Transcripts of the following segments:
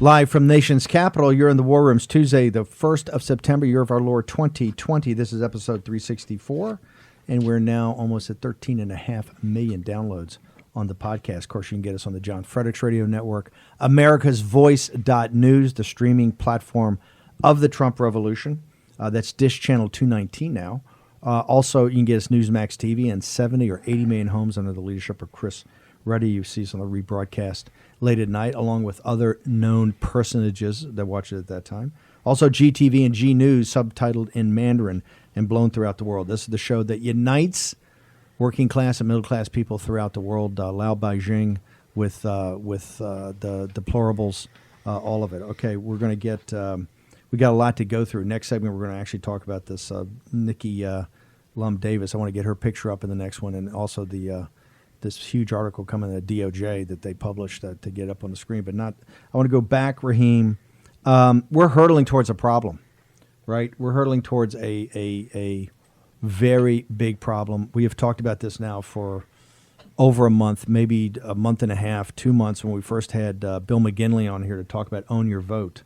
Live from Nation's Capital, you're in the War Rooms, Tuesday, the 1st of September, year of our Lord 2020. This is episode 364, and we're now almost at 13.5 million downloads on the podcast. Of course, you can get us on the John Fredericks Radio Network, America's Voice.news, the streaming platform of the Trump Revolution. That's Dish Channel 219 now. Also, you can get us Newsmax TV and 70 or 80 million homes under the leadership of Chris Ruddy. You see us on the rebroadcast late at night, along with other known personages that watch it at that time. Also, GTV and G News, subtitled in Mandarin and blown throughout the world. This is the show that unites working class and middle class people throughout the world. Lao Beijing with the deplorables, all of it. Okay, we're going to get. We got a lot to go through. Next segment, we're going to actually talk about this Nikki Lum Davis. I want to get her picture up in the next one, and also the. This huge article coming at DOJ that they published to get up on the screen, but not. I want to go back, Raheem. We're hurtling towards a problem, right? We're hurtling towards a very big problem. We have talked about this now for over a month, maybe a month and a half, 2 months, when we first had Bill McGinley on here to talk about Own Your Vote.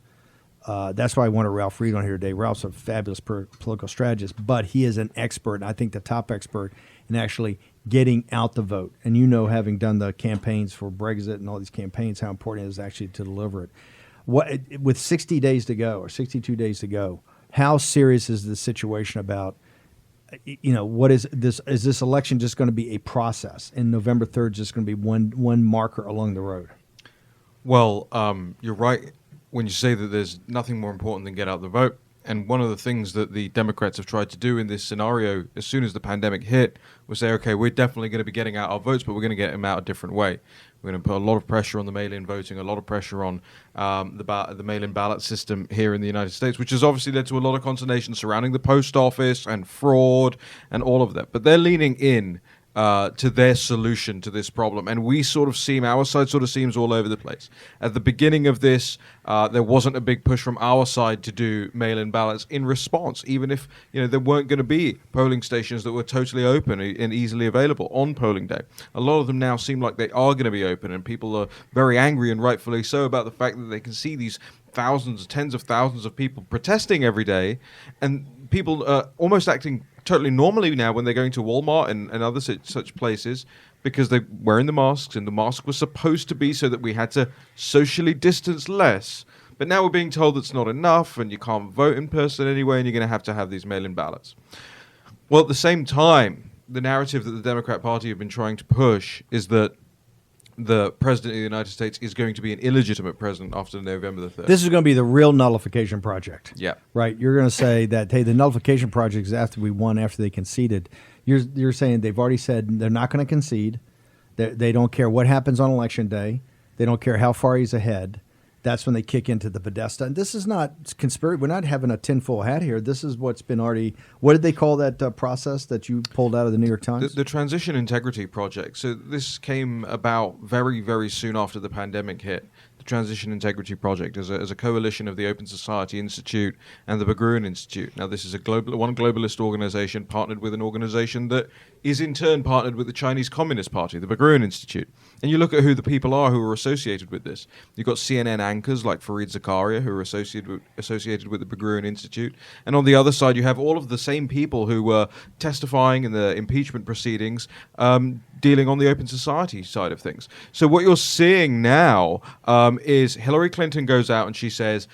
That's why I wanted Ralph Reed on here today. Ralph's a fabulous political strategist, but he is an expert, and I think the top expert in actually getting out the vote. And you know, having done the campaigns for Brexit and all these campaigns, how important it is actually to deliver it. With 60 days to go or 62 days to go, how serious is the situation about, what is this? Is this election just going to be a process, and November 3rd just going to be one marker along the road? Well, you're right when you say that there's nothing more important than get out the vote. And one of the things that the Democrats have tried to do in this scenario, as soon as the pandemic hit, was say, okay, we're definitely going to be getting out our votes, but we're going to get them out a different way. We're going to put a lot of pressure on the mail-in voting, a lot of pressure on the mail-in ballot system here in the United States, which has obviously led to a lot of consternation surrounding the post office and fraud and all of that. But they're leaning in to their solution to this problem. And our side sort of seems all over the place. At the beginning of this, there wasn't a big push from our side to do mail-in ballots in response, even if there weren't going to be polling stations that were totally open and easily available on polling day. A lot of them now seem like they are going to be open, and people are very angry, and rightfully so, about the fact that they can see these thousands, tens of thousands of people protesting every day, and people almost acting totally normally now when they're going to Walmart and other such places, because they're wearing the masks, and the mask was supposed to be so that we had to socially distance less. But now we're being told that's not enough, and you can't vote in person anyway, and you're going to have these mail-in ballots. Well, at the same time, the narrative that the Democrat Party have been trying to push is that the president of the United States is going to be an illegitimate president after November the 3rd. This is going to be the real nullification project. Yeah. Right? You're going to say that, hey, the nullification project is after we won, after they conceded. You're saying they've already said they're not going to concede. They don't care what happens on Election Day. They don't care how far he's ahead. That's when they kick into the Podesta. And this is not conspiracy. We're not having a tinfoil hat here. This is what's been already – what did they call that process that you pulled out of the New York Times? The Transition Integrity Project. So this came about very, very soon after the pandemic hit. The Transition Integrity Project as a coalition of the Open Society Institute and the Berggruen Institute. Now, this is one globalist organization partnered with an organization that is in turn partnered with the Chinese Communist Party, the Berggruen Institute. And you look at who the people are who are associated with this. You've got CNN anchors like Fareed Zakaria, who are associated with the Berggruen Institute. And on the other side, you have all of the same people who were testifying in the impeachment proceedings, dealing on the Open Society side of things. So what you're seeing now is Hillary Clinton goes out and she says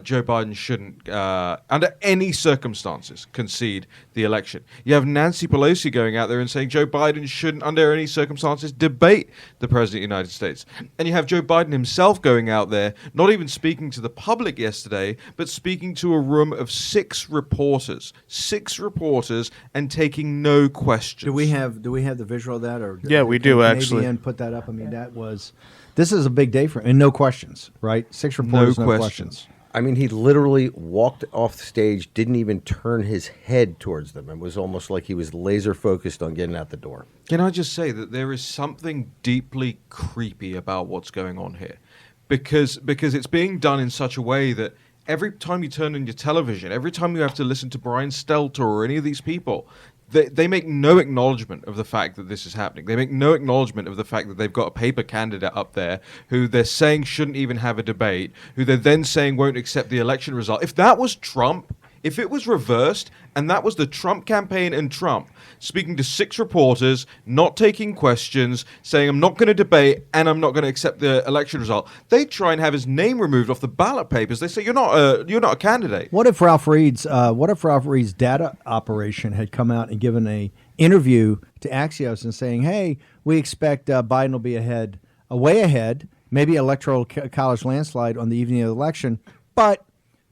Joe Biden shouldn't, under any circumstances, concede the election. You have Nancy Pelosi going out there and saying Joe Biden shouldn't, under any circumstances, debate the President of the United States. And you have Joe Biden himself going out there, not even speaking to the public yesterday, but speaking to a room of six reporters, and taking no questions. Do we have the visual of that? Or yeah, we do, actually. And put that up. I mean, this is a big day for him. And no questions, right? Six reporters, no questions. I mean, he literally walked off the stage, didn't even turn his head towards them. It was almost like he was laser focused on getting out the door. Can I just say that there is something deeply creepy about what's going on here? Because it's being done in such a way that every time you turn on your television, every time you have to listen to Brian Stelter or any of these people, They make no acknowledgement of the fact that this is happening. They make no acknowledgement of the fact that they've got a paper candidate up there who they're saying shouldn't even have a debate, who they're then saying won't accept the election result. If that was Trump, if it was reversed and that was the Trump campaign and Trump speaking to 6 reporters, not taking questions, saying I'm not going to debate and I'm not going to accept the election result, they'd try and have his name removed off the ballot papers. They say you're not a candidate. What if Ralph Reed's data operation had come out and given a interview to Axios and saying, "Hey, we expect Biden will be way ahead, maybe electoral college landslide on the evening of the election, but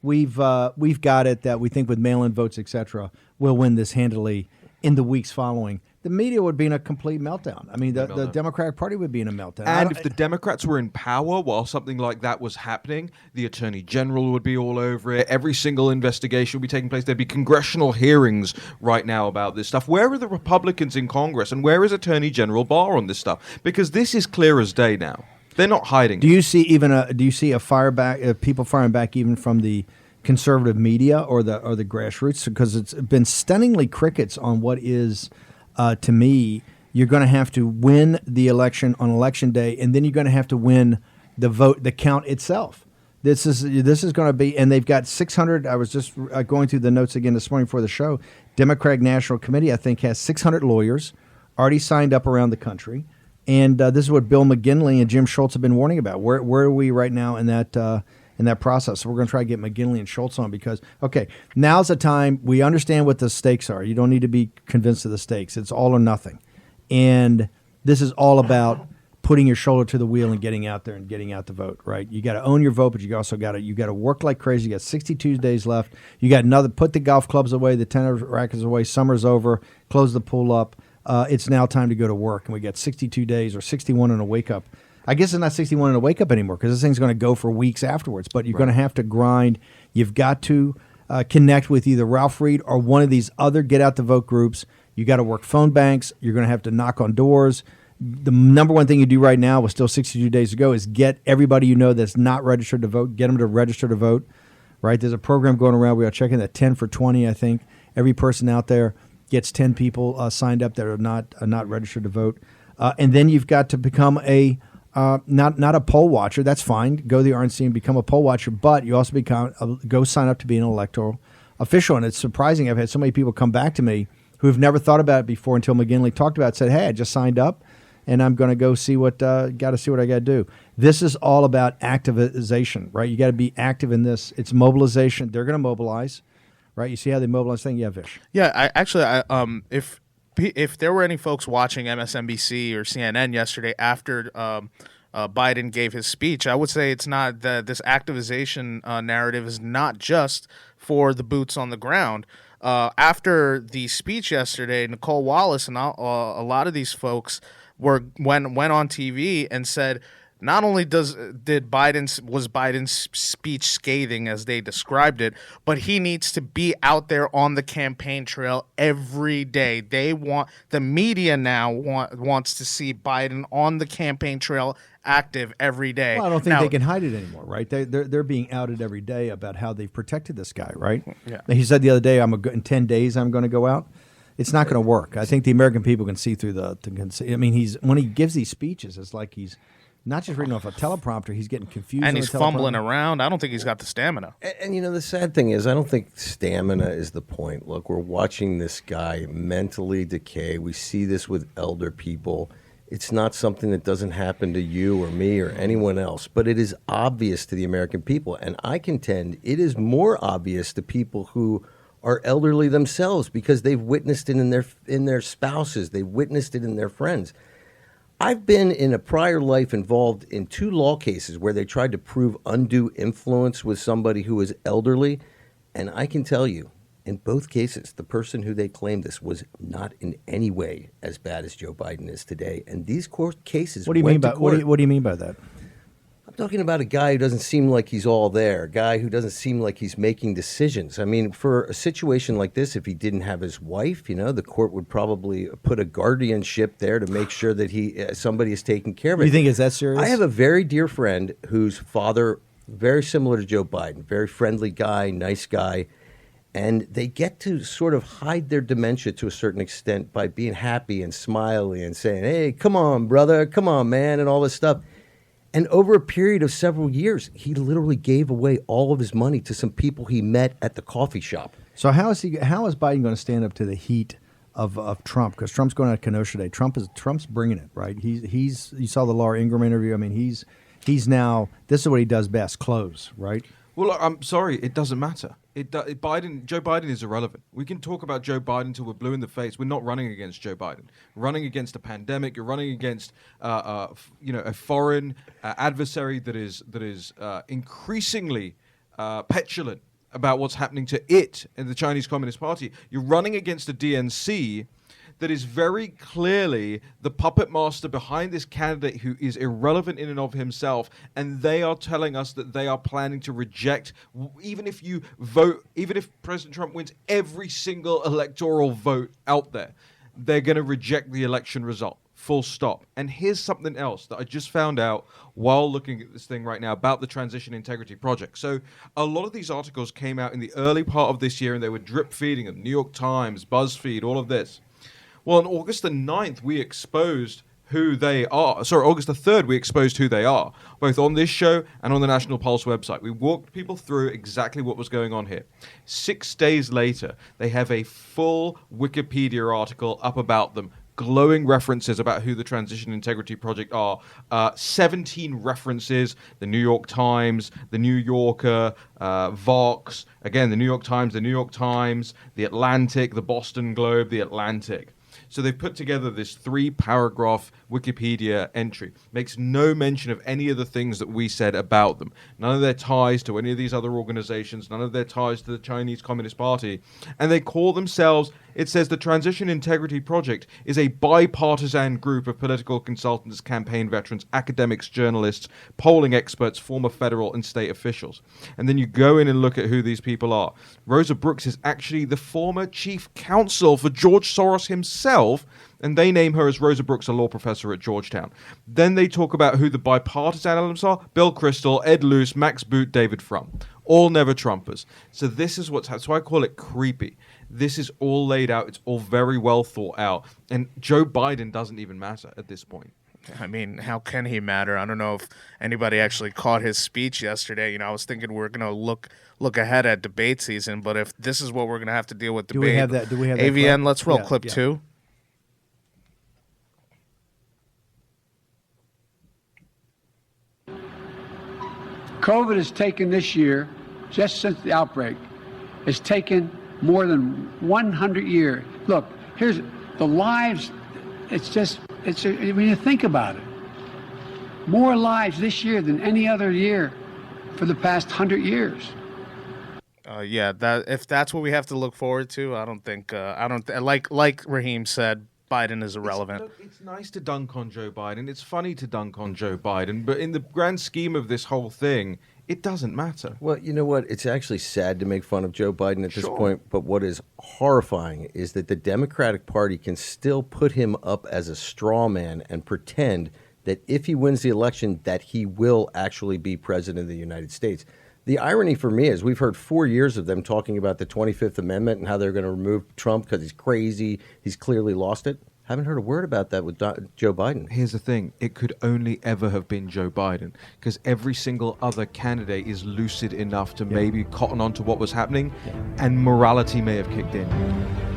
we've got it that we think with mail-in votes, etc., we'll win this handily in the weeks following." The media would be in a complete meltdown. I mean, the Democratic Party would be in a meltdown. And if the Democrats were in power while something like that was happening, the Attorney General would be all over it. Every single investigation would be taking place. There'd be congressional hearings right now about this stuff. Where are the Republicans in Congress, and where is Attorney General Barr on this stuff? Because this is clear as day now. They're not hiding. Do you see a fire back? People firing back even from the conservative media or the grassroots? Because it's been stunningly crickets on what is. To me, you're going to have to win the election on election day, and then you're going to have to win the count itself. This is going to be, and they've got 600. I was just going through the notes again this morning for the show. Democratic National Committee, I think, has 600 lawyers already signed up around the country, and this is what Bill McGinley and Jim Schultz have been warning about. Where are we right now in that process? So we're going to try to get McGinley and Schultz on because, okay, now's the time. We understand what the stakes are. You don't need to be convinced of the stakes. It's all or nothing. And this is all about putting your shoulder to the wheel and getting out there and getting out the vote, right? You got to own your vote, but you also got to work like crazy. You got 62 days left. You got put the golf clubs away, the tennis rackets away. Summer's over. Close the pool up. It's now time to go to work. And we got 62 days or 61 in a wake up. I guess it's not 61 in a wake up anymore because this thing's going to go for weeks afterwards. But you're going to have to grind. You've got to connect with either Ralph Reed or one of these other get out the vote groups. You got to work phone banks. You're going to have to knock on doors. The number one thing you do right now, with still 62 days to go, is get everybody you know that's not registered to vote. Get them to register to vote. Right? There's a program going around. We are checking that 10 for 20. I think every person out there gets 10 people signed up that are not registered to vote. And then you've got to become not a poll watcher. That's fine. Go to the RNC and become a poll watcher, but you also go sign up to be an electoral official. And it's surprising. I've had so many people come back to me who have never thought about it before until McGinley talked about it. Said, "Hey, I just signed up, and I'm going to go see what I got to do." This is all about activization, right? You got to be active in this. It's mobilization. They're going to mobilize, right? You see how they mobilize thing? Yeah, Vish. Yeah, if there were any folks watching MSNBC or CNN yesterday after Biden gave his speech, I would say it's not this activization narrative is not just for the boots on the ground. After the speech yesterday, Nicole Wallace and a lot of these folks went on TV and said, not only was Biden's speech scathing as they described it, but he needs to be out there on the campaign trail every day. The media now wants to see Biden on the campaign trail active every day. Well, I don't think they can hide it anymore, right? They're being outed every day about how they've protected this guy, right? Yeah. He said the other day, in 10 days I'm going to go out. It's not going to work. I think the American people can see through when he gives these speeches, it's like he's not just reading off a teleprompter, he's getting confused. And he's fumbling around. I don't think he's got the stamina. And the sad thing is, I don't think stamina is the point. Look, we're watching this guy mentally decay. We see this with elder people. It's not something that doesn't happen to you or me or anyone else, but it is obvious to the American people. And I contend it is more obvious to people who are elderly themselves because they've witnessed it in their spouses. They've witnessed it in their friends. I've been in a prior life involved in 2 law cases where they tried to prove undue influence with somebody who was elderly. And I can tell you, in both cases, the person who they claimed this was not in any way as bad as Joe Biden is today. And these court cases What do you mean by that? I'm talking about a guy who doesn't seem like he's all there, a guy who doesn't seem like he's making decisions. I mean, for a situation like this, if he didn't have his wife, the court would probably put a guardianship there to make sure that somebody is taking care of it. You think it's that serious? I have a very dear friend whose father, very similar to Joe Biden, very friendly guy, nice guy. And they get to sort of hide their dementia to a certain extent by being happy and smiley and saying, hey, come on, brother, come on, man, and all this stuff. And over a period of several years, he literally gave away all of his money to some people he met at the coffee shop. So how is Biden going to stand up to the heat of Trump? Because Trump's going to Kenosha Day. Trump's bringing it, right? He's you saw the Laura Ingraham interview. I mean, he's now, this is what he does best, close, right? Well, I'm sorry, it doesn't matter. Joe Biden is irrelevant. We can talk about Joe Biden till we're blue in the face. We're not running against Joe Biden. We're running against a pandemic. You're running against, a foreign adversary that is increasingly petulant about what's happening to it and the Chinese Communist Party. You're running against a DNC that is very clearly the puppet master behind this candidate who is irrelevant in and of himself, and they are telling us that they are planning to reject, even if President Trump wins every single electoral vote out there, they're going to reject the election result. Full stop. And here's something else that I just found out while looking at this thing right now about the Transition Integrity Project. So a lot of these articles came out in the early part of this year, and they were drip feeding them. New York Times, BuzzFeed, all of this. Well, on August the 9th, we exposed who they are. Sorry, August the 3rd, we exposed who they are, both on this show and on the National Pulse website. We walked people through exactly what was going on here. 6 days later, they have a full Wikipedia article up about them, glowing references about who the Transition Integrity Project are. 17 references, the New York Times, the New Yorker, Vox, again, the New York Times, the Atlantic, the Boston Globe, the Atlantic. So they've put together this 3-paragraph Wikipedia entry. Makes no mention of any of the things that we said about them. None of their ties to any of these other organizations, none of their ties to the Chinese Communist Party. And they call themselves, it says the Transition Integrity Project is a bipartisan group of political consultants, campaign veterans, academics, journalists, polling experts, former federal and state officials. And then you go in and look at who these people are. Rosa Brooks is actually the former chief counsel for George Soros himself, and they name her as Rosa Brooks, a law professor at Georgetown. Then they talk about who the bipartisan elements are: Bill Kristol, Ed Luce, Max Boot, David Frum. All never Trumpers. So this is what's happening. So I call it creepy. This is all laid out. It's all very well thought out. And Joe Biden doesn't even matter at this point. I mean, how can he matter? I don't know if anybody actually caught his speech yesterday. You know, I was thinking we're going to look ahead at debate season, but if this is what we're going to have to deal with debate, Do we have that AVN, clip? let's roll Yeah, clip yeah. 2. COVID has taken this year, just since the outbreak, has taken more than 100 years. Look, here's the lives. When you think about it, more lives this year than any other year for the past 100 years. If that's what we have to look forward to, I don't think. Like Raheem said, Biden is irrelevant. It's nice to dunk on Joe Biden. It's funny to dunk on Joe Biden. But in the grand scheme of this whole thing, it doesn't matter. Well, you know what? It's actually sad to make fun of Joe Biden at this point. But what is horrifying is that the Democratic Party can still put him up as a straw man and pretend that if he wins the election, that he will actually be president of the United States. The irony for me is we've heard 4 years of them talking about the 25th Amendment and how they're going to remove Trump because he's crazy. He's clearly lost it. Haven't heard a word about that with Joe Biden. Here's the thing. It could only ever have been Joe Biden because every single other candidate is lucid enough to maybe cotton on to what was happening, and morality may have kicked in.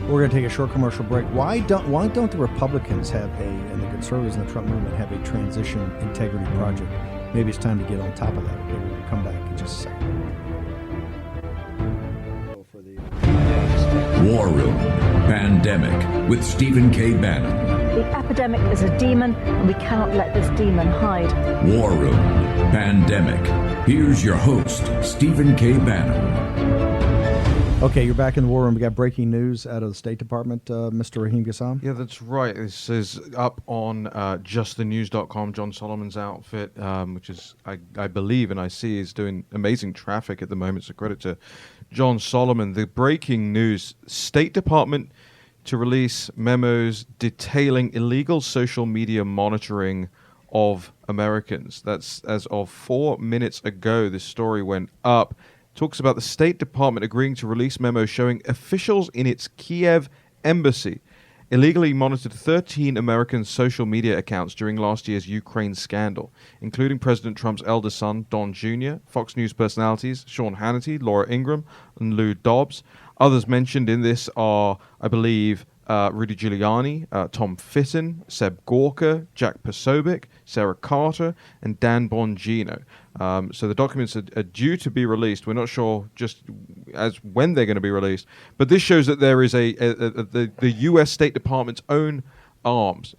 We're going to take a short commercial break. Why don't the Republicans and the conservatives and the Trump movement have a transition integrity project? Maybe it's time to get on top of that. Okay, we're going to come back in just a second. War Room Pandemic with Stephen K. Bannon. The epidemic is a demon, and we cannot let this demon hide. War Room Pandemic. Here's your host, Stephen K. Bannon. Okay, you're back in the war room. We got breaking news out of the State Department, Mr. Raheem Gassam. Yeah, that's right. This is up on justthenews.com, John Solomon's outfit, which is, I believe and I see is doing amazing traffic at the moment. So credit to John Solomon. The breaking news: State Department to release memos detailing illegal social media monitoring of Americans. That's as of 4 minutes ago. This story went up. talks about the State Department agreeing to release memo showing officials in its Kiev embassy illegally monitored 13 American social media accounts during last year's Ukraine scandal, including President Trump's eldest son, Don Jr., Fox News personalities Sean Hannity, Laura Ingraham, and Lou Dobbs. Others mentioned in this are, I believe, Rudy Giuliani, Tom Fitton, Seb Gorka, Jack Posobiec, Sarah Carter, and Dan Bongino. So the documents are due to be released. We're not sure just as when they're going to be released, but this shows that there is the U.S. State Department's own arms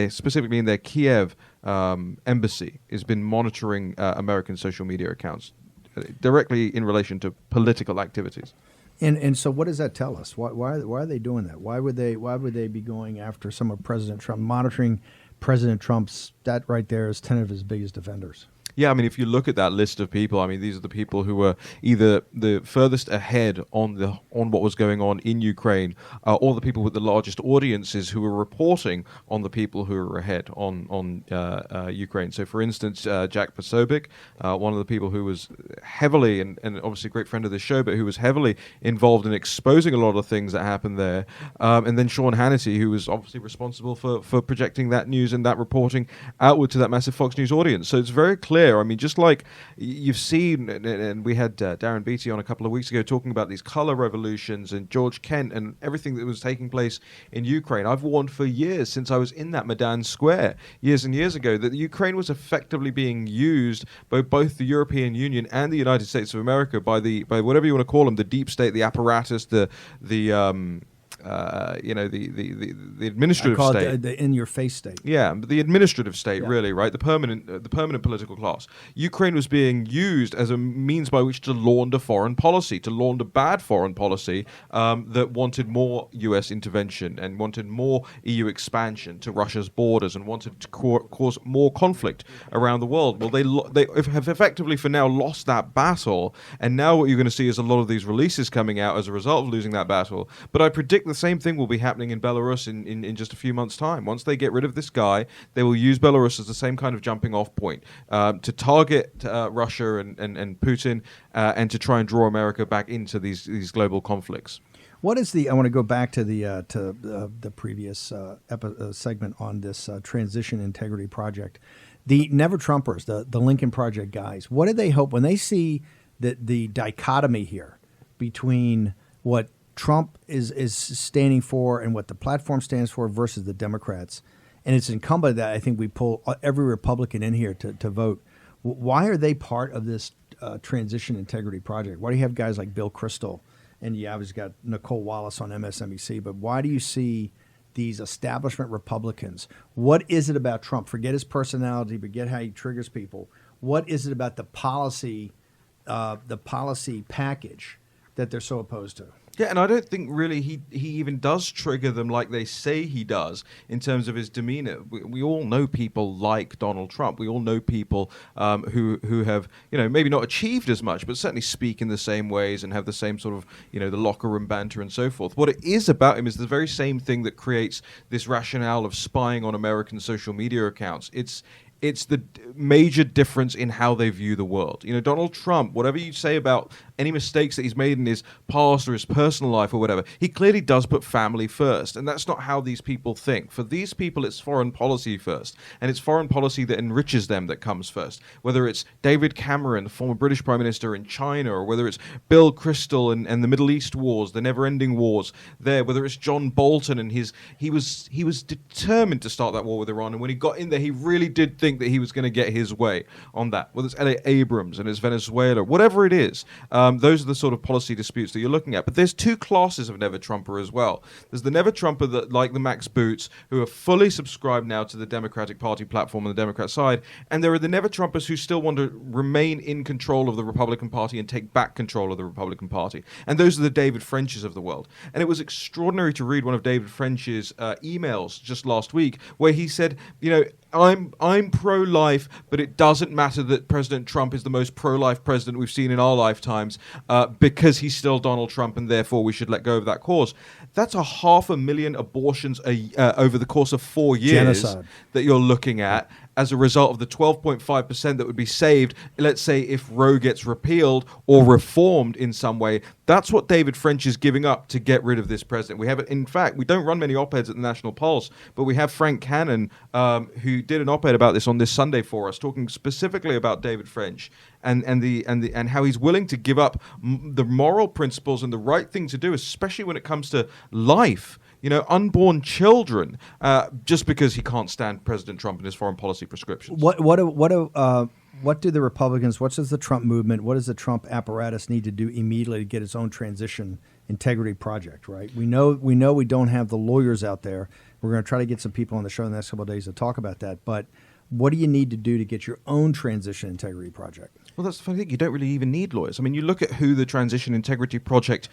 specifically in their Kiev embassy has been monitoring American social media accounts directly in relation to political activities. And so, what does that tell us? Why are they doing that? Why would they be going after some of President Trump, monitoring President Trump's? That right there is 10 of his biggest defenders. Yeah, I mean, if you look at that list of people, I mean, these are the people who were either the furthest ahead on what was going on in Ukraine, or the people with the largest audiences who were reporting on the people who were ahead on Ukraine. So, for instance, Jack Posobiec, one of the people who was heavily, and obviously a great friend of the show, but who was heavily involved in exposing a lot of things that happened there. And then Sean Hannity, who was obviously responsible for projecting that news and that reporting outward to that massive Fox News audience. So it's very clear. I mean, just like you've seen, and we had Darren Beatty on a couple of weeks ago talking about these color revolutions and George Kent and everything that was taking place in Ukraine. I've warned for years, since I was in that Maidan Square years and years ago, that the Ukraine was effectively being used by both the European Union and the United States of America by whatever you want to call them, the deep state, the apparatus, the administrative I call state, it the in-your-face state. Yeah, but the administrative state, really, right? The permanent political class. Ukraine was being used as a means by which to launder foreign policy, to launder bad foreign policy that wanted more U.S. intervention and wanted more EU expansion to Russia's borders and wanted to cause more conflict around the world. Well, they have effectively for now lost that battle, and now what you're going to see is a lot of these releases coming out as a result of losing that battle. But I predict the same thing will be happening in Belarus in just a few months' time. Once they get rid of this guy, they will use Belarus as the same kind of jumping-off point to target Russia and Putin and to try and draw America back into these global conflicts. What is I want to go back to the previous segment on this Transition Integrity Project. The Never Trumpers, the Lincoln Project guys, what do they hope when they see the dichotomy here between what Trump is standing for and what the platform stands for versus the Democrats? And it's incumbent that I think we pull every Republican in here to vote. Why are they part of this Transition Integrity Project? Why do you have guys like Bill Kristol? And you obviously got Nicole Wallace on MSNBC. But why do you see these establishment Republicans? What is it about Trump? Forget his personality, forget how he triggers people. What is it about the policy package that they're so opposed to? Yeah, and I don't think really he even does trigger them like they say he does in terms of his demeanor. We all know people like Donald Trump. We all know people who have, maybe not achieved as much, but certainly speak in the same ways and have the same sort of, the locker room banter and so forth. What it is about him is the very same thing that creates this rationale of spying on American social media accounts. It's the major difference in how they view the world. Donald Trump, whatever you say about any mistakes that he's made in his past or his personal life or whatever, he clearly does put family first. And that's not how these people think. For these people, it's foreign policy first. And it's foreign policy that enriches them that comes first. Whether it's David Cameron, the former British Prime Minister in China, or whether it's Bill Kristol and the Middle East wars, the never-ending wars there, whether it's John Bolton and he was determined to start that war with Iran. And when he got in there, he really did think that he was going to get his way on that. Whether it's L.A. Abrams and it's Venezuela, whatever it is, those are the sort of policy disputes that you're looking at. But there's two classes of Never Trumper as well. There's the Never Trumper that, like the Max Boots, who are fully subscribed now to the Democratic Party platform on the Democrat side, and there are the Never Trumpers who still want to remain in control of the Republican Party and take back control of the Republican Party. And those are the David Frenches of the world. And it was extraordinary to read one of David French's emails just last week, where he said, I'm pro-life, but it doesn't matter that President Trump is the most pro-life president we've seen in our lifetimes because he's still Donald Trump, and therefore we should let go of that cause. That's 500,000 abortions over the course of 4 years. Genocide. That you're looking at. as a result of the 12.5% that would be saved, let's say if Roe gets repealed or reformed in some way. That's what David French is giving up to get rid of this president. We have it. In fact, we don't run many op-eds at the National Pulse, but we have Frank Cannon, who did an op-ed about this on this Sunday for us, talking specifically about David French and how he's willing to give up the moral principles and the right thing to do, especially when it comes to life. Unborn children, just because he can't stand President Trump and his foreign policy prescriptions. What do the Republicans, what does the Trump movement, what does the Trump apparatus need to do immediately to get its own transition integrity project, right? We know we don't have the lawyers out there. We're going to try to get some people on the show in the next couple of days to talk about that. But what do you need to do to get your own transition integrity project? Well, that's the funny thing. You don't really even need lawyers. I mean, you look at who the Transition Integrity Project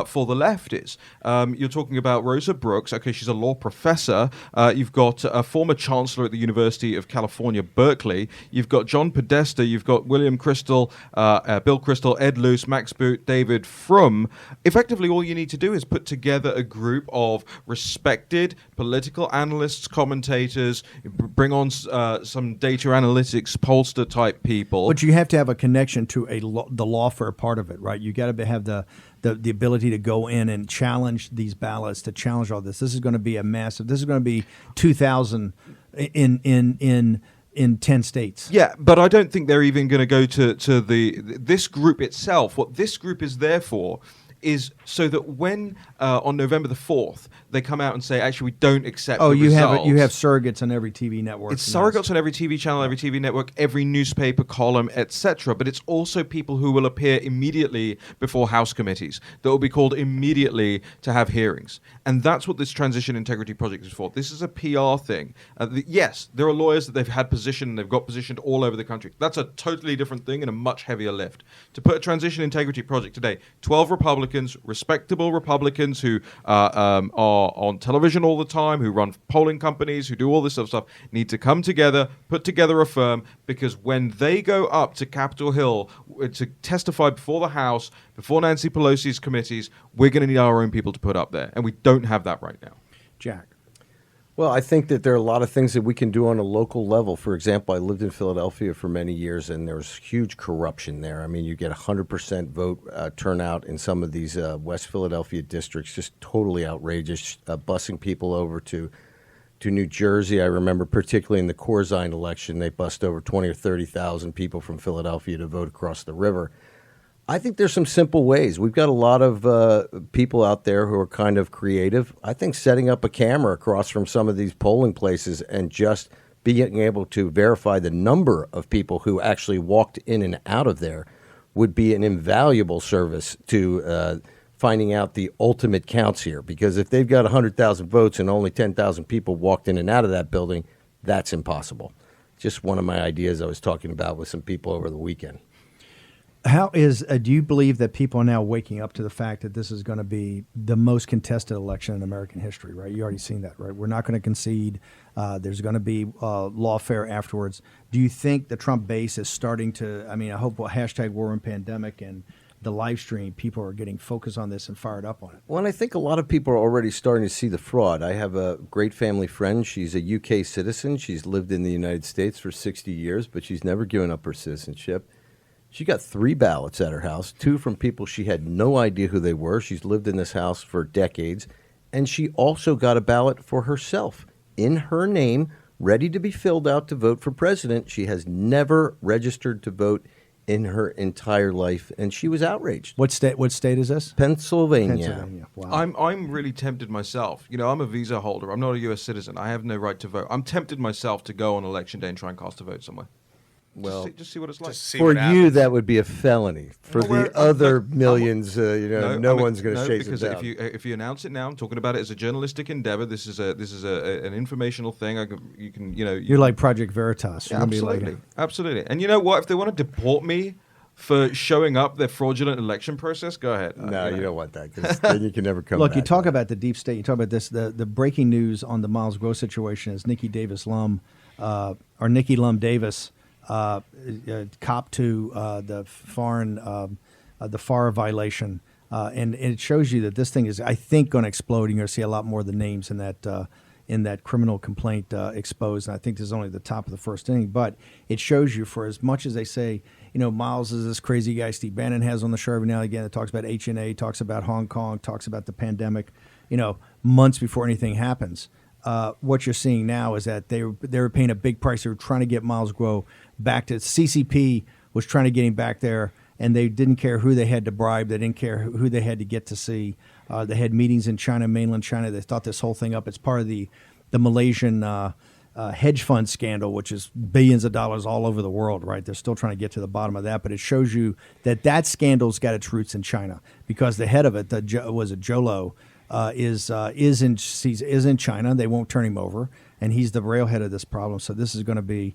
for the left is. You're talking about Rosa Brooks. Okay, she's a law professor. You've got a former chancellor at the University of California, Berkeley. You've got John Podesta. You've got William Crystal, Bill Crystal, Ed Luce, Max Boot, David Frum. Effectively, all you need to do is put together a group of respected political analysts, commentators, bring on some data analytics, pollster type people. But you have to have a connection to the lawfare part of it, right? You got to have the ability to go in and challenge these ballots, to challenge all this. This is going to be a massive. This is going to be 2,000 in 10 states. Yeah, but I don't think they're even going to go to this group itself. What this group is there for is so that when on November the 4th they come out and say, actually, we don't accept the results. You have surrogates on every TV network. It's surrogates on every TV channel, every TV network, every newspaper column, etc. But it's also people who will appear immediately before House committees that will be called immediately to have hearings. And that's what this Transition Integrity Project is for. This is a PR thing. Yes, there are lawyers that they've had positioned, they've got positioned all over the country. That's a totally different thing and a much heavier lift. To put a Transition Integrity Project today, 12 Republicans, respectable Republicans who are on television all the time, who run polling companies, who do all this sort of stuff, need to come together, put together a firm, because when they go up to Capitol Hill to testify before the House, before Nancy Pelosi's committees, we're going to need our own people to put up there. And we don't have that right now. Jack. Well, I think that there are a lot of things that we can do on a local level. For example, I lived in Philadelphia for many years, and there was huge corruption there. I mean, you get 100% vote turnout in some of these West Philadelphia districts, just totally outrageous, busing people over to New Jersey. I remember particularly in the Corzine election, they bussed over 20 or 30,000 people from Philadelphia to vote across the river. I think there's some simple ways. We've got a lot of people out there who are kind of creative. I think setting up a camera across from some of these polling places and just being able to verify the number of people who actually walked in and out of there would be an invaluable service to finding out the ultimate counts here. Because if they've got 100,000 votes and only 10,000 people walked in and out of that building, that's impossible. Just one of my ideas I was talking about with some people over the weekend. Do you believe that people are now waking up to the fact that this is going to be the most contested election in American history, right? You already seen that, right? We're not going to concede. There's going to be lawfare afterwards. Do you think the Trump base is starting to, I hope hashtag war and pandemic and the live stream, people are getting focused on this and fired up on it? Well, and I think a lot of people are already starting to see the fraud. I have a great family friend. She's a UK citizen. She's lived in the United States for 60 years, but she's never given up her citizenship. She got 3 ballots at her house, 2 from people she had no idea who they were. She's lived in this house for decades. And she also got a ballot for herself in her name, ready to be filled out to vote for president. She has never registered to vote in her entire life, and she was outraged. What state is this? Pennsylvania. Wow. I'm really tempted myself. I'm a visa holder. I'm not a U.S. citizen. I have no right to vote. I'm tempted myself to go on election day and try and cast a vote somewhere. Well, just see what it's like. For you, that would be a felony. For the other millions, no one's going to chase it down. Because if you announce it now, I'm talking about it as a journalistic endeavor. This is an informational thing. You're like Project Veritas. Yeah, absolutely. And you know what? If they want to deport me for showing up their fraudulent election process, go ahead. No, you don't want that, because then you can never come Look, back. you talk about the deep state. You talk about this. The breaking news on the Miles Gross situation is Nikki Lum Davis. Cop to the FAR violation, and it shows you that this thing is, I think, going to explode. And you're going to see a lot more of the names in in that criminal complaint exposed. And I think this is only the top of the first inning, but it shows you, for as much as they say, Miles is this crazy guy Steve Bannon has on the show every now and again that talks about HNA, talks about Hong Kong, talks about the pandemic, months before anything happens. What you're seeing now is that they were paying a big price. They were trying to get Miles Guo back to CCP, was trying to get him back there, and they didn't care who they had to bribe. They didn't care who they had to get to see. They had meetings in China, mainland China. They thought this whole thing up. It's part of the Malaysian hedge fund scandal, which is billions of dollars all over the world, right? They're still trying to get to the bottom of that, but it shows you that scandal's got its roots in China, because the head of it, was it Jolo, is in China. They won't turn him over, and he's the railhead of this problem. So this is going to be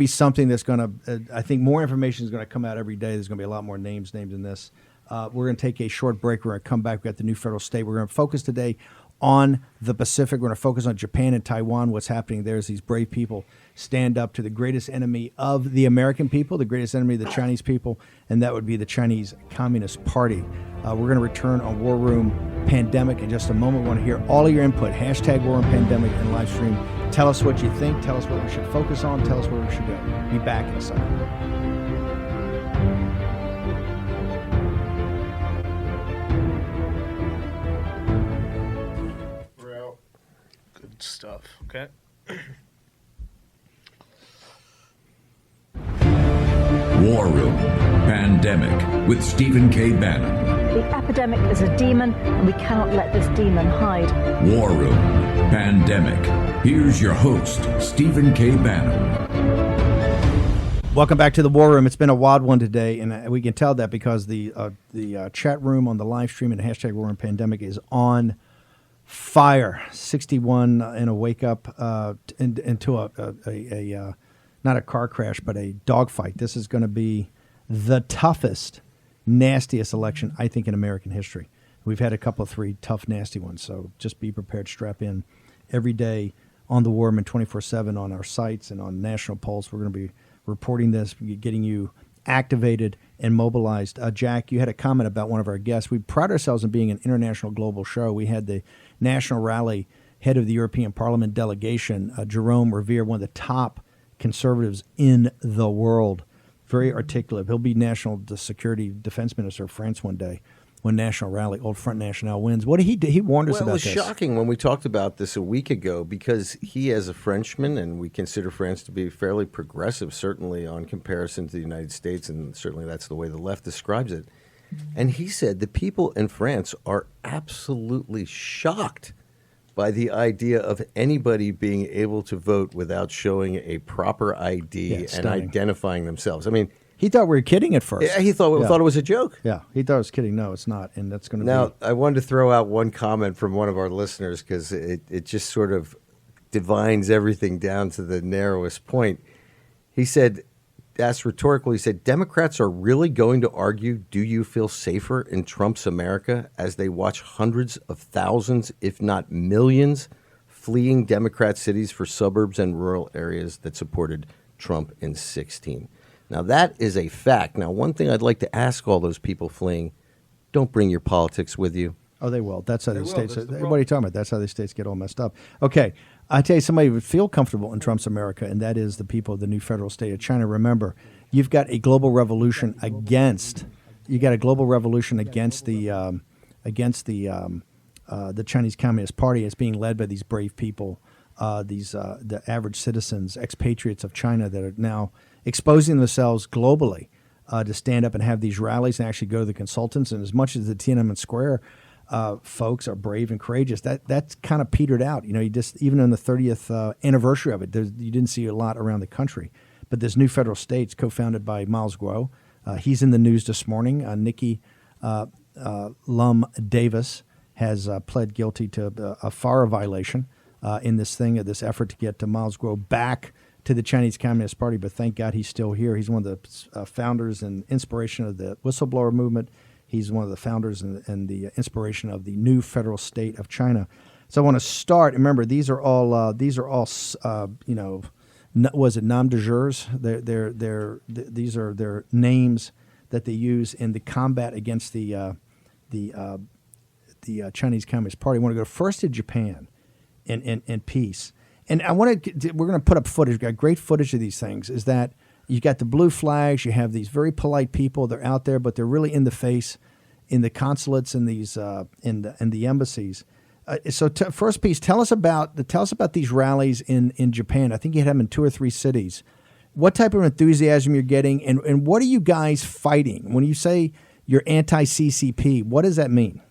something that's going to. I think more information is going to come out every day. There's going to be a lot more names in this. We're going to take a short break. We're going to come back. We've got the new federal state. We're going to focus today on the Pacific. We're going to focus on Japan and Taiwan. What's happening there is these brave people stand up to the greatest enemy of the American people, the greatest enemy of the Chinese people, and that would be the Chinese Communist Party. We're going to return on War Room Pandemic in just a moment. We want to hear all of your input. Hashtag War Room Pandemic and live stream. Tell us what you think. Tell us what we should focus on. Tell us where we should go. Be back in a second. Stuff. Okay. War Room Pandemic with Stephen K. Bannon. The epidemic is a demon, and we cannot let this demon hide. War Room Pandemic. Here's your host, Stephen K. Bannon. Welcome back to the War Room. It's been a wild one today, and we can tell that because the chat room on the live stream and hashtag War Room Pandemic is on fire. 61 in a wake up into a not a car crash, but a dogfight. This is going to be the toughest, nastiest election, I think, in American history. We've had a couple of 3 tough, nasty ones, so just be prepared. Strap in every day on the War Room and 24/7 on our sites and on National Pulse. We're going to be reporting this, getting you activated and mobilized. Jack, you had a comment about one of our guests. We pride ourselves on being an international global show. We had the National Rally head of the European Parliament delegation, Jerome Revere, one of the top conservatives in the world. Very articulate. He'll be national security defense minister of France one day when National Rally, Old Front National, wins. What did he warned us about this. It was shocking when we talked about this a week ago, because he, as a Frenchman, and we consider France to be fairly progressive, certainly on comparison to the United States, and certainly that's the way the left describes it. And he said the people in France are absolutely shocked by the idea of anybody being able to vote without showing a proper ID and identifying themselves. I mean, he thought we were kidding at first. Yeah, he thought it was a joke. Yeah, he thought I was kidding. No, it's not, and that's going to be. Now, I wanted to throw out one comment from one of our listeners, because it just sort of divines everything down to the narrowest point. He said, asked rhetorically, he said, Democrats are really going to argue, do you feel safer in Trump's America, as they watch hundreds of thousands, if not millions, fleeing Democrat cities for suburbs and rural areas that supported Trump in 2016. Now, that is a fact. Now, one thing I'd like to ask all those people fleeing, don't bring your politics with you. Oh, they will. That's how the states. What are you talking about? That's how the states get all messed up. Okay, I tell you, somebody would feel comfortable in Trump's America, and that is the people of the new federal state of China. Remember, you've got a global revolution against. You got a global revolution against the Chinese Communist Party. It's being led by these brave people, the average citizens, expatriates of China that are now exposing themselves globally to stand up and have these rallies and actually go to the consultants. And as much as the Tiananmen Square folks are brave and courageous, that's kind of petered out. You know, you just, even on the 30th anniversary of it, you didn't see a lot around the country. But this new federal state's co-founded by Miles Guo. He's in the news this morning. Nikki Lum Davis has pled guilty to a FARA violation in this effort to get Miles Guo back to the Chinese Communist Party. But thank God he's still here. He's one of the founders and inspiration of the whistleblower movement. He's one of the founders and the inspiration of the new federal state of China. So I want to start. Remember, these are all was it nom de jures? These are their names that they use in the combat against the Chinese Communist Party. I want to go first to Japan. and peace. And we're going to put up footage. We've got great footage of these things. Is that you got the blue flags? You have these very polite people. They're out there, but they're really in the face in the consulates and these in the embassies. First piece, tell us about these rallies in Japan. I think you had them in 2 or 3 cities. What type of enthusiasm you're getting, and what are you guys fighting? When you say you're anti-CCP, what does that mean?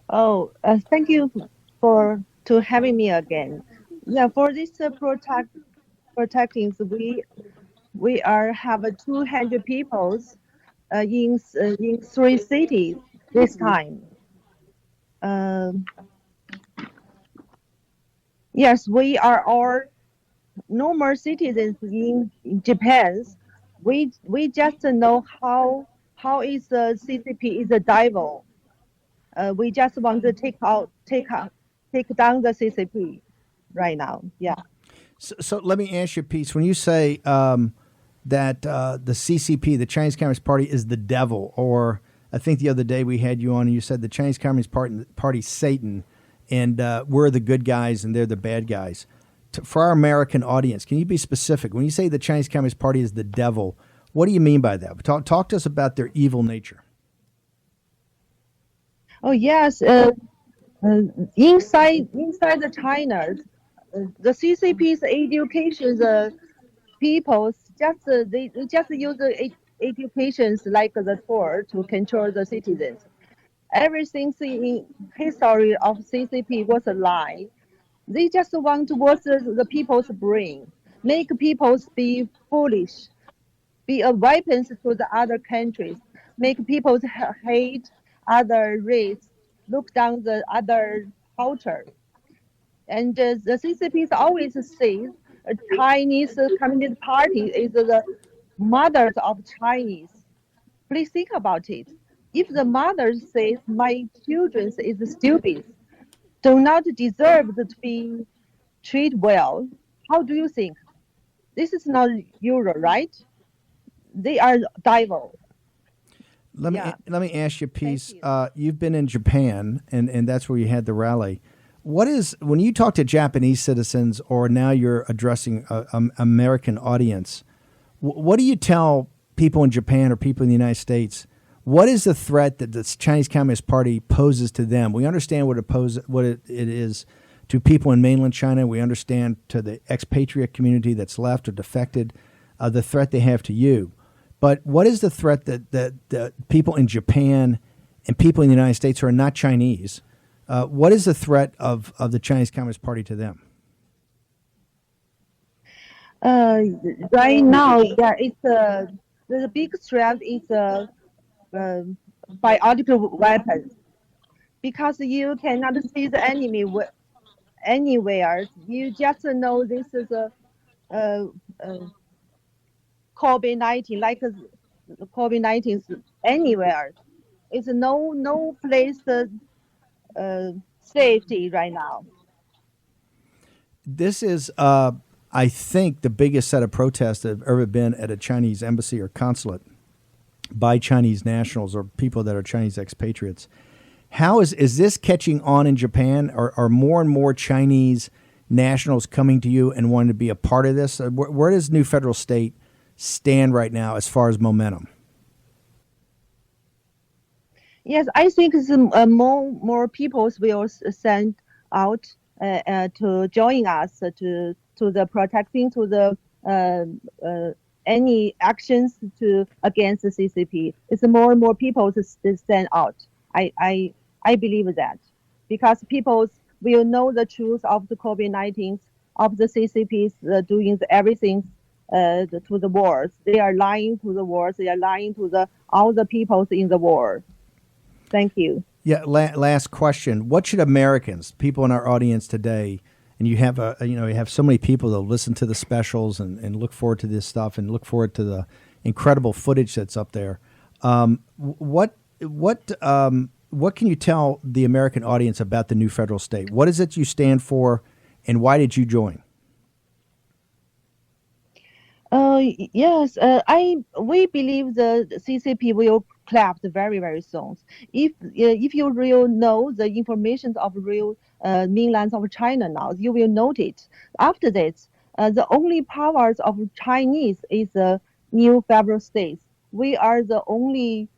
Oh, thank you to having me again. Yeah, for this protecting, we have 200 people in 3 cities this time. Yes, we are all normal citizens in Japan. We just know how is the CCP is a devil. We just want to take down the CCP right now. Yeah. So let me ask you, Pete, when you say that the CCP, the Chinese Communist Party, is the devil, or I think the other day we had you on and you said the Chinese Communist Party's Satan, and we're the good guys and they're the bad guys. For our American audience, can you be specific? When you say the Chinese Communist Party is the devil, what do you mean by that? Talk to us about their evil nature. Oh yes, inside the China, the CCP's education, the people they just use the educations like the tool to control the citizens. Everything in history of CCP was a lie. They just want to wash the people's brain, make people be foolish, be a weapon to the other countries, make people hate other race, look down the other culture. And the CCP always says Chinese Communist Party is the mothers of Chinese. Please think about it. If the mother says my children is stupid, do not deserve to be treated well, how do you think? This is not Euro, right? They are devil. Let me ask you, Peace. You've been in Japan, and that's where you had the rally. What is, when you talk to Japanese citizens, or now you're addressing an American audience, what do you tell people in Japan or people in the United States? What is the threat that the Chinese Communist Party poses to them? We understand what it is to people in mainland China. We understand to the expatriate community that's left or defected, the threat they have to you. But what is the threat that people in Japan and people in the United States who are not Chinese, what is the threat of the Chinese Communist Party to them? Right now, yeah, it's the big threat is biological weapons, because you cannot see the enemy anywhere. You just know this is a COVID-19, like COVID-19 is anywhere. It's no place safety right now. This is, I think, the biggest set of protests that have ever been at a Chinese embassy or consulate by Chinese nationals or people that are Chinese expatriates. How is this catching on in Japan? Are more and more Chinese nationals coming to you and wanting to be a part of this? Where does New Federal State stand right now as far as momentum? Yes, I think more people will send out to join us to the protecting, to the any actions against the CCP. It's more and more people to stand out. I believe that, because people will know the truth of the COVID-19, of the CCPs doing everything to the wars. They are lying to the wars. They are lying to all the peoples in the war. Thank you. Yeah. Last question: what should Americans, people in our audience today, and you have you have so many people that listen to the specials and look forward to this stuff and look forward to the incredible footage that's up there. What can you tell the American audience about the New Federal State? What is it you stand for, and why did you join? Yes, we believe the CCP will collapse very, very soon. If you real know the information of real mainlands of China now, you will notice after this, the only powers of Chinese is the new federal states. We are the only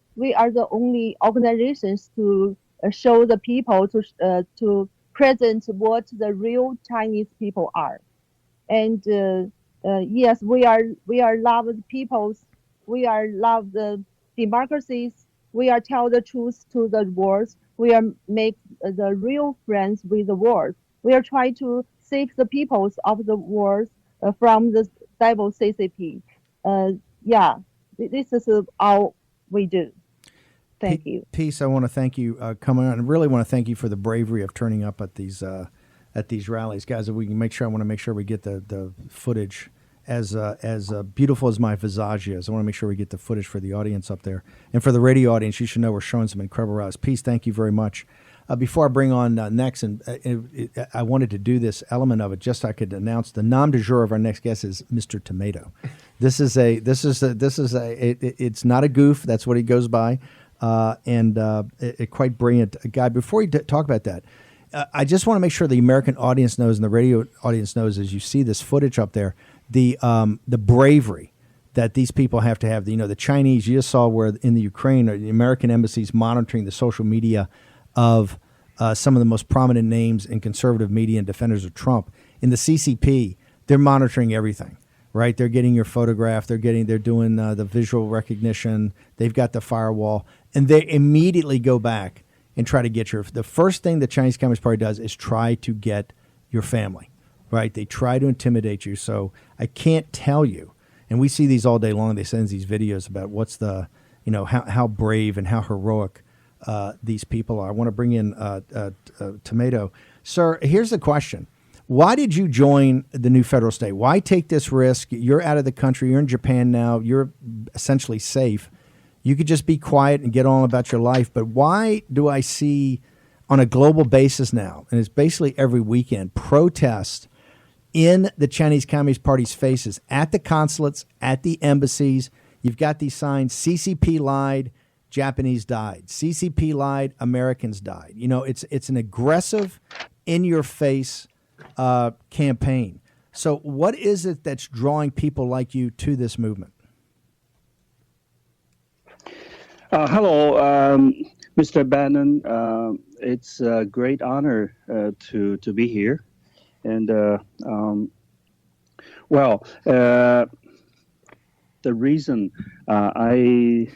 organizations to show the people to present what the real Chinese people are. And yes, we are loved peoples. We are loved democracies. We are tell the truth to the world. We are make the real friends with the world. We are trying to save the peoples of the world from the devil CCP. Uh, yeah, this is all we do. Thank you. Peace. I want to thank you coming on, and really want to thank you for the bravery of turning up at these rallies, guys. If we can make sure, I want to make sure we get the footage as beautiful as my visage is. I want to make sure we get the footage for the audience up there, and for the radio audience, you should know we're showing some incredible rallies. Peace. Thank you very much. Before I bring on next, and I wanted to do this element of it just so I could announce the nom de jour of our next guest is Mr. Tomato. It's not a goof. That's what he goes by. And a quite brilliant guy. Before we talk about that, I just want to make sure the American audience knows and the radio audience knows, as you see this footage up there, the bravery that these people have to have. The Chinese, you just saw where in the Ukraine, the American embassies monitoring the social media of some of the most prominent names in conservative media and defenders of Trump. In the CCP, they're monitoring everything. Right, they're getting your photograph. They're doing the visual recognition. They've got the firewall, and they immediately go back and try to get the first thing the Chinese Communist Party does is try to get your family. Right, they try to intimidate you. So I can't tell you, and we see these all day long. They send these videos about what's how brave and how heroic these people are. I want to bring in Tomato, sir. Here's the question. Why did you join the new federal state? Why take this risk? You're out of the country. You're in Japan now. You're essentially safe. You could just be quiet and get on about your life. But why do I see on a global basis now, and it's basically every weekend, protests in the Chinese Communist Party's faces at the consulates, at the embassies? You've got these signs, CCP lied, Japanese died. CCP lied, Americans died. It's an aggressive, in-your-face campaign. So what is it that's drawing people like you to this movement? Hello, Mr. Bannon. It's a great honor to be here. And the reason I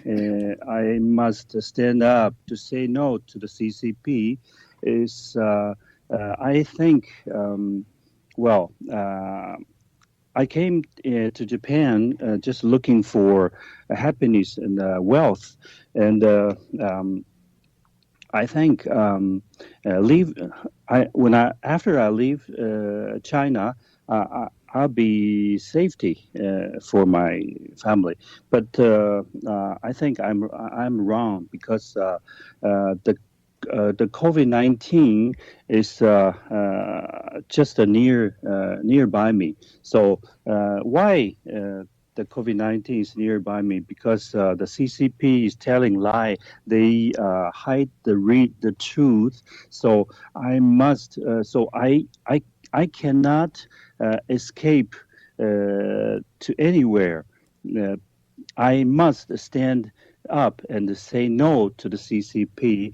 must stand up to say no to the CCP is I think, I came to Japan just looking for happiness and wealth, and I think after I leave China, I'll be safety for my family. But I think I'm wrong because the COVID-19 is just nearby me. So why the COVID-19 is nearby me? Because the CCP is telling lie. They hide the truth. So I must. So I cannot escape to anywhere. I must stand up and say no to the CCP.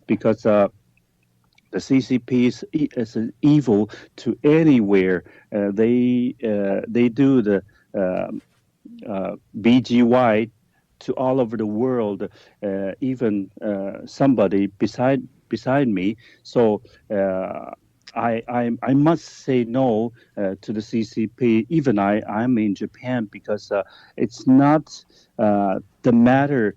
Because the CCP is an evil to anywhere. They do the BGY to all over the world, even somebody beside me. So I must say no to the CCP. Even I'm in Japan because it's not the matter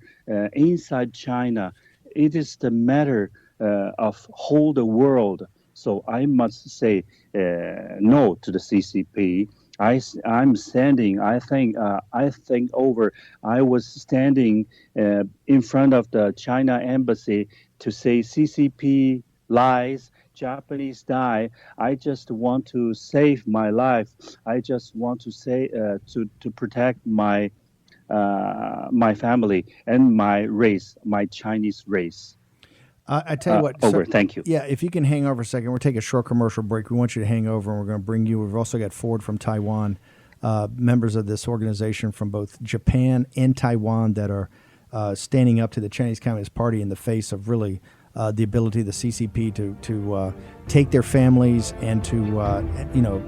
inside China. It is the matter of whole the world. So I must say no to the CCP. I'm standing. I think over. I was standing in front of the China embassy to say CCP lies. Japanese die. I just want to save my life. I just want to say to protect my my family and my race, my Chinese race. I tell you what. Over. Thank you. Yeah, if you can hang over a second, we'll take a short commercial break. We want you to hang over, and we're going to bring you. We've also got Ford from Taiwan, members of this organization from both Japan and Taiwan that are standing up to the Chinese Communist Party in the face of really the ability of the CCP to take their families and to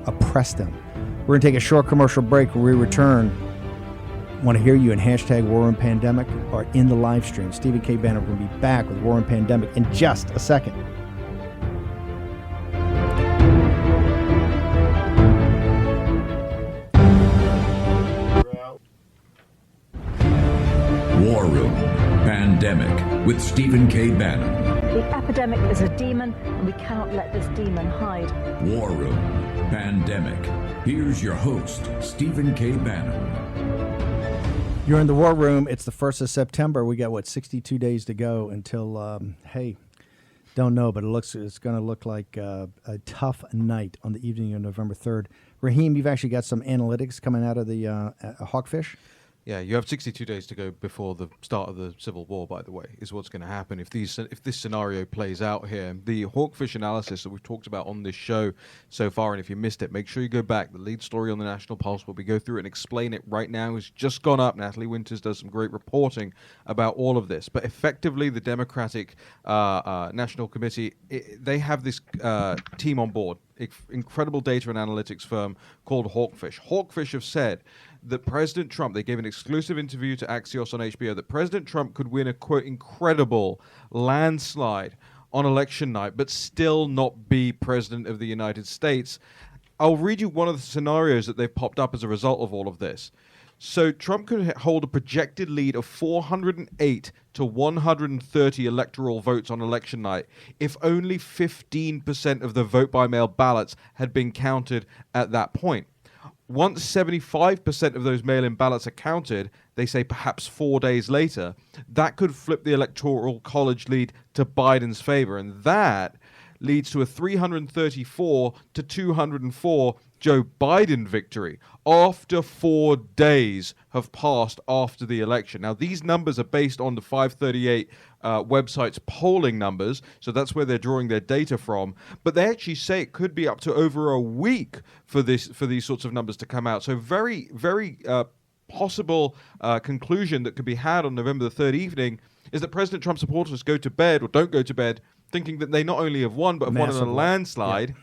oppress them. We're going to take a short commercial break. When we return, want to hear you in hashtag War Room Pandemic or in the live stream. Stephen K. Bannon will be back with War Room Pandemic in just a second. War Room Pandemic with Stephen K. Bannon. The epidemic is a demon, and we cannot let this demon hide. War Room Pandemic. Here's your host, Stephen K. Bannon. You're in the War Room. It's the 1st of September. We got, 62 days to go until, don't know, but it's going to look like a tough night on the evening of November 3rd. Raheem, you've actually got some analytics coming out of the Hawkfish. Yeah, you have 62 days to go before the start of the Civil War, by the way, is what's going to happen if this scenario plays out here. The Hawkfish analysis that we've talked about on this show so far, and if you missed it, make sure you go back. The lead story on the National Pulse, where we go through it and explain it right now, has just gone up. Natalie Winters does some great reporting about all of this. But effectively, the Democratic National Committee, they have this team on board, incredible data and analytics firm called Hawkfish. Hawkfish have said that President Trump, they gave an exclusive interview to Axios on HBO, that President Trump could win a, quote, incredible landslide on election night, but still not be president of the United States. I'll read you one of the scenarios that they've popped up as a result of all of this. So Trump could hold a projected lead of 408 to 130 electoral votes on election night if only 15% of the vote-by-mail ballots had been counted at that point. Once 75% of those mail-in ballots are counted, they say perhaps 4 days later, that could flip the Electoral College lead to Biden's favor. And that leads to a 334 to 204 Joe Biden victory after 4 days have passed after the election. Now, these numbers are based on the 538 website's polling numbers, so that's where they're drawing their data from. But they actually say it could be up to over a week for these sorts of numbers to come out. So very, very possible conclusion that could be had on November the 3rd evening is that President Trump supporters go to bed or don't go to bed thinking that they not only have won, but have won in a landslide. Yeah.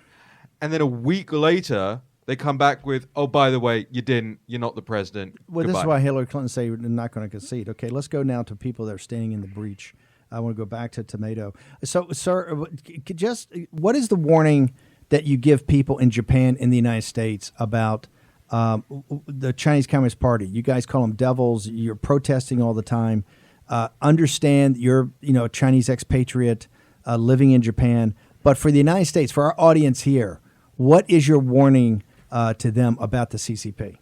And then a week later, they come back with, oh, by the way, you didn't. You're not the president. Well, Goodbye. This is why Hillary Clinton say we're not going to concede. Okay, let's go now to people that are standing in the breach. I want to go back to Tomato. So, sir, just what is the warning that you give people in Japan and the United States about the Chinese Communist Party? You guys call them devils. You're protesting all the time. Understand you're a Chinese expatriate living in Japan. But for the United States, for our audience here, what is your warning to them about the CCP?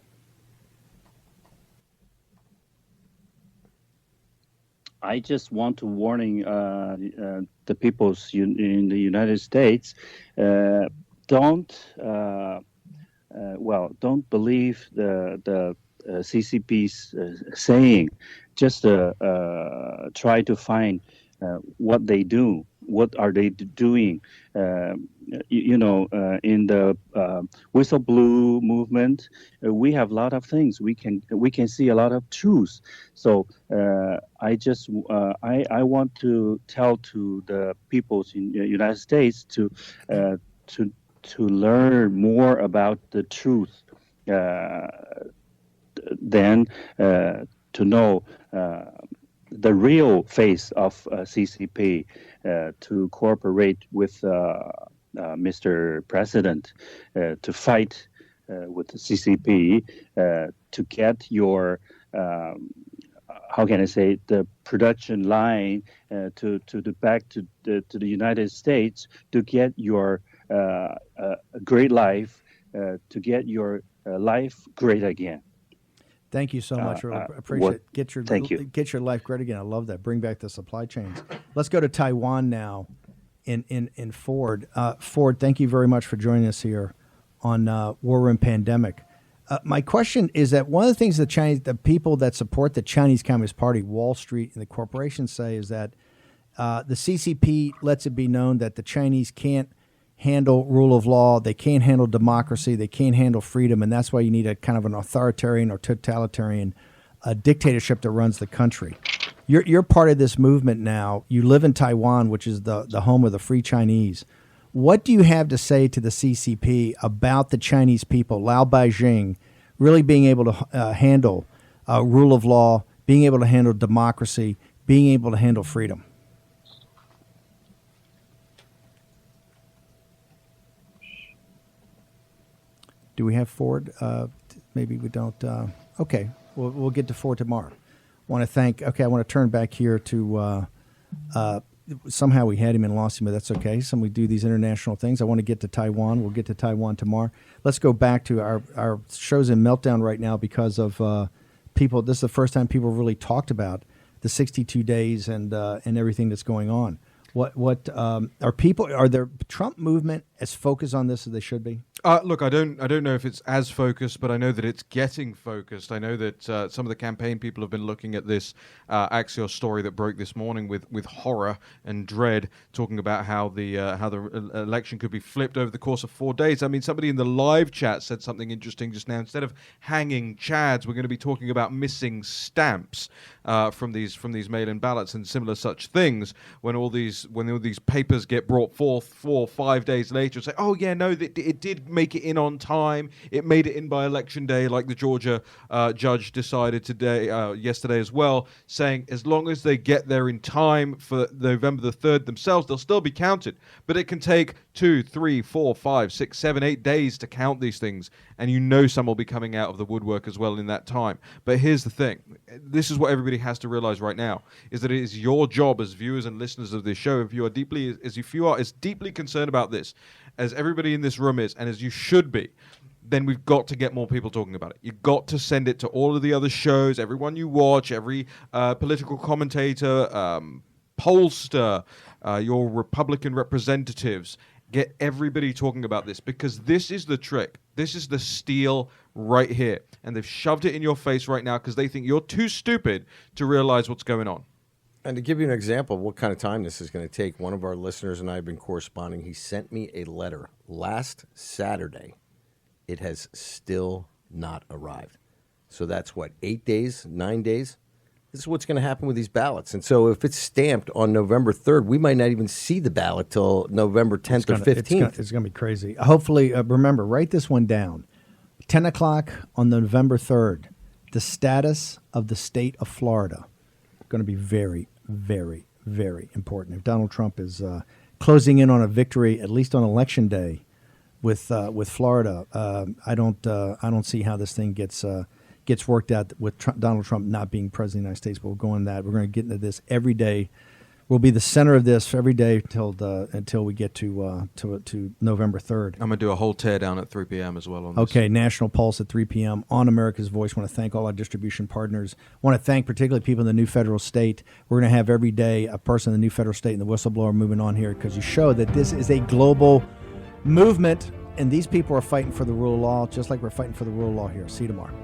I just want to warning the peoples in the United States, don't believe the CCP's saying. Just try to find what they do. What are they doing? In the whistleblower movement, we have a lot of things. We can see a lot of truth. So I want to tell to the people in the United States to learn more about the truth, than to know the real face of CCP, to cooperate with Mr. President, to fight with the CCP, to get your, how can I say, the production line to the United States, to get your great life, to get your life great again. Thank you so much. I appreciate it. Get your life great again. I love that. Bring back the supply chains. Let's go to Taiwan now in Ford. Ford, thank you very much for joining us here on War Room Pandemic. My question is that one of the things the people that support the Chinese Communist Party, Wall Street, and the corporations say is that the CCP lets it be known that the Chinese can't handle rule of law, they can't handle democracy, they can't handle freedom, and that's why you need a kind of an authoritarian or totalitarian dictatorship that runs the country. You're part of this movement now. You live in Taiwan, which is the home of the Free Chinese. What do you have to say to the CCP about the Chinese people, Lao Beijing, really being able to handle rule of law, being able to handle democracy, being able to handle freedom? Do we have Ford? Maybe we don't. Okay, we'll get to Ford tomorrow. I want to turn back here to somehow we had him and lost him, but that's okay. We do these international things. I want to get to Taiwan. We'll get to Taiwan tomorrow. Let's go back to our show's in meltdown right now because of people. This is the first time people really talked about the 62 days and everything that's going on. What are there Trump movement as focused on this as they should be? Look, I don't know if it's as focused, but I know that it's getting focused. I know that some of the campaign people have been looking at this Axios story that broke this morning with horror and dread, talking about how the election could be flipped over the course of 4 days. I mean, somebody in the live chat said something interesting just now. Instead of hanging chads, we're going to be talking about missing stamps from these mail-in ballots and similar such things. When all these papers get brought forth 4 or 5 days later, say, oh yeah, no, it did make it in on time. It made it in by election day, like the Georgia judge decided yesterday as well, saying as long as they get there in time for November the 3rd themselves, they'll still be counted. But it can take 2, 3, 4, 5, 6, 7, 8 days to count these things, and some will be coming out of the woodwork as well in that time. But here's the thing. This is what everybody has to realize right now, is that it is your job as viewers and listeners of this show, if you are as deeply concerned about this as everybody in this room is, and as you should be, then we've got to get more people talking about it. You've got to send it to all of the other shows, everyone you watch, every political commentator, pollster, your Republican representatives. Get everybody talking about this, because this is the trick. This is the steal right here. And they've shoved it in your face right now because they think you're too stupid to realize what's going on. And to give you an example of what kind of time this is going to take, one of our listeners and I have been corresponding. He sent me a letter last Saturday. It has still not arrived. So that's 8 days, 9 days? This is what's going to happen with these ballots. And so if it's stamped on November 3rd, we might not even see the ballot till November 10th or 15th. It's going to be crazy. Hopefully, remember, write this one down. 10 o'clock on November 3rd, the status of the state of Florida. Going to be very, very, very important. If Donald Trump is closing in on a victory, at least on Election Day, with Florida, I don't see how this thing gets worked out with Donald Trump not being president of the United States. But we'll go into that. We're going to get into this every day. We'll be the center of this every day until we get to November 3rd. I'm going to do a whole teardown at 3 p.m. as well on this. Okay, National Pulse at 3 p.m. on America's Voice. I want to thank all our distribution partners. I want to thank particularly people in the new federal state. We're going to have every day a person in the new federal state and the whistleblower moving on here, because you show that this is a global movement, and these people are fighting for the rule of law just like we're fighting for the rule of law here. See you tomorrow.